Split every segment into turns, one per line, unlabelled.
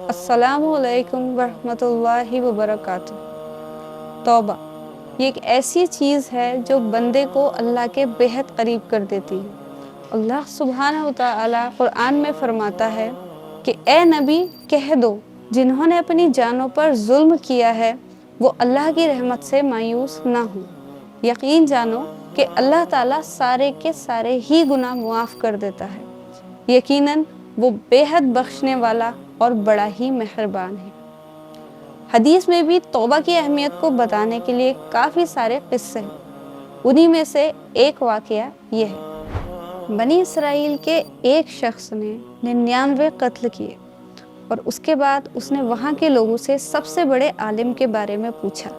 अस्सलामु अलैकुम वरहमतुल्लाहि वबरकातुह। तौबा ये एक ऐसी चीज़ है जो बंदे को अल्लाह के बेहद करीब कर देती है। अल्लाह सुब्हानहु व तआला कुरान में फरमाता है कि ए नबी कह दो, जिन्होंने अपनी जानों पर जुल्म किया है वो अल्लाह की रहमत से मायूस ना हो। यकीन जानो कि अल्लाह ताला सारे के सारे ही गुनाह मुआफ़ कर देता है। यकीनन वो बेहद बख्शने वाला और बड़ा ही मेहरबान है। हदीस में भी तौबा की अहमियत को बताने के लिए काफ़ी सारे किस्से हैं। उन्हीं में से एक वाक़या ये है। बनी इसराइल के एक शख्स ने 99 कत्ल किए और उसके बाद उसने वहाँ के लोगों से सबसे बड़े आलिम के बारे में पूछा।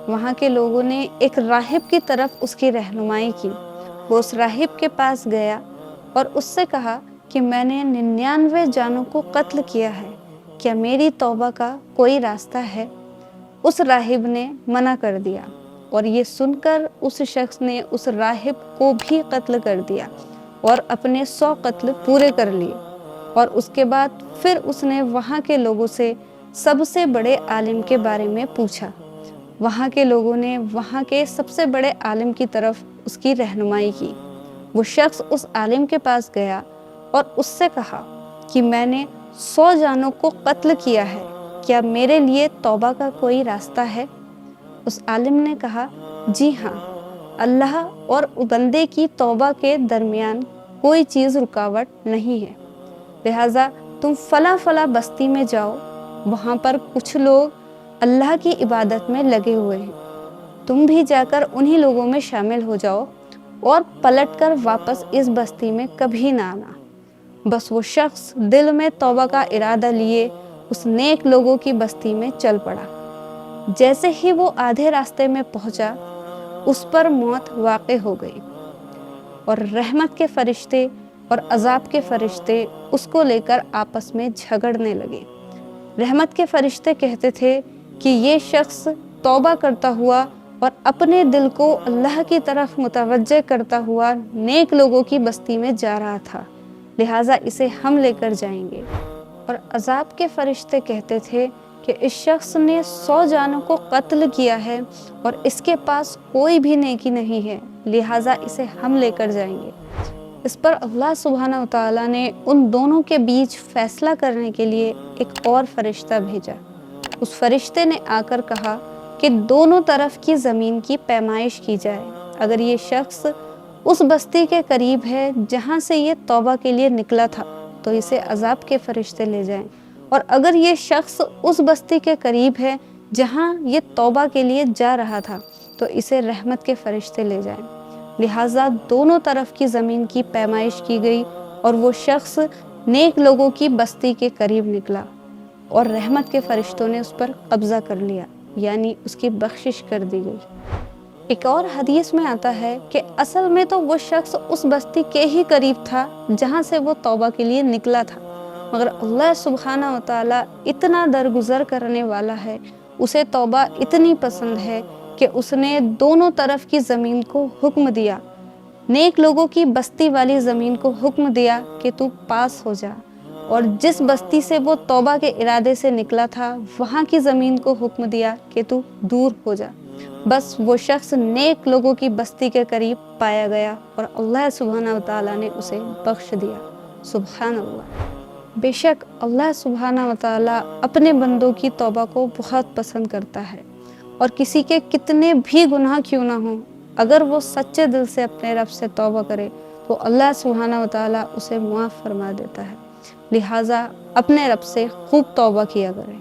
वहाँ के लोगों ने एक राहिब की तरफ उसकी रहनुमाई की। वो उस राहिब के पास गया और उससे कहा कि मैंने 99 जानों को कत्ल किया है, क्या मेरी तौबा का कोई रास्ता है? उस राहिब ने मना कर दिया और ये सुनकर उस शख्स ने उस राहिब को भी कत्ल कर दिया और अपने 100 कत्ल पूरे कर लिए। और उसके बाद फिर उसने वहाँ के लोगों से सबसे बड़े आलिम के बारे में पूछा। वहाँ के लोगों ने वहाँ के सबसे बड़े आलिम की तरफ उसकी रहनुमाई की। वो शख्स उस आलिम के पास गया और उससे कहा कि मैंने 100 जानों को कत्ल किया है, क्या मेरे लिए तौबा का कोई रास्ता है? उस आलिम ने कहा, जी हाँ, अल्लाह और बंदे की तौबा के दरमियान कोई चीज़ रुकावट नहीं है। लिहाजा तुम फला फला बस्ती में जाओ, वहाँ पर कुछ लोग अल्लाह की इबादत में लगे हुए हैं, तुम भी जाकर उन्हीं लोगों में शामिल हो जाओ और पलटकर वापस इस बस्ती में कभी ना आना। बस वो शख्स दिल में तौबा का इरादा लिए उस नेक लोगों की बस्ती में चल पड़ा। जैसे ही वो आधे रास्ते में पहुंचा, उस पर मौत वाक़ई हो गई और रहमत के फरिश्ते और अजाब के फरिश्ते उसको लेकर आपस में झगड़ने लगे। रहमत के फरिश्ते कहते थे कि ये शख्स तौबा करता हुआ और अपने दिल को अल्लाह की तरफ मुतवज्जे करता हुआ नेक लोगों की बस्ती में जा रहा था, लिहाजा इसे हम लेकर जाएंगे। और अजाब के फरिश्ते कहते थे कि इस शख्स ने 100 जानों को कत्ल किया है और इसके पास कोई भी नेकी नहीं है, लिहाजा इसे हम लेकर जाएंगे। इस पर अल्लाह सुब्हानहु व तआला ने उन दोनों के बीच फैसला करने के लिए एक और फरिश्ता भेजा। उस फरिश्ते ने आकर कहा कि दोनों तरफ की ज़मीन की पैमाइश की जाए। अगर ये शख्स उस बस्ती के करीब है जहाँ से ये तौबा के लिए निकला था तो इसे अजाब के फरिश्ते ले जाएं, और अगर ये शख्स उस बस्ती के करीब है जहाँ ये तौबा के लिए जा रहा था तो इसे रहमत के फरिश्ते ले जाएं। लिहाजा दोनों तरफ की ज़मीन की पैमाइश की गई और वो शख्स नेक लोगों की बस्ती के करीब निकला और रहमत के फरिश्तों ने उस पर कब्ज़ा कर लिया, यानी उसकी बख्शिश कर दी गई। एक और हदीस में आता है कि असल में तो वो शख्स उस बस्ती के ही करीब था जहाँ से वो तौबा के लिए निकला था, मगर अल्लाह सुब्हानहु व तआला इतना दरगुजर करने वाला है, उसे तौबा इतनी पसंद है कि उसने दोनों तरफ की ज़मीन को हुक्म दिया, नेक लोगों की बस्ती वाली ज़मीन को हुक्म दिया कि तू पास हो जा, और जिस बस्ती से वो तौबा के इरादे से निकला था वहाँ की ज़मीन को हुक्म दिया कि तू दूर हो जा। बस वो शख्स नेक लोगों की बस्ती के करीब पाया गया और अल्लाह सुब्हानहु व तआला ने उसे बख्श दिया। सुब्हान अल्लाह। बेशक अल्लाह सुब्हानहु व तआला अपने बंदों की तौबा को बहुत पसंद करता है, और किसी के कितने भी गुनाह क्यों ना हों, अगर वो सच्चे दिल से अपने रब से तौबा करे तो अल्लाह सुब्हानहु व तआला उसे मुआफ़ फरमा देता है। लिहाजा अपने रब से खूब तौबा किया करें।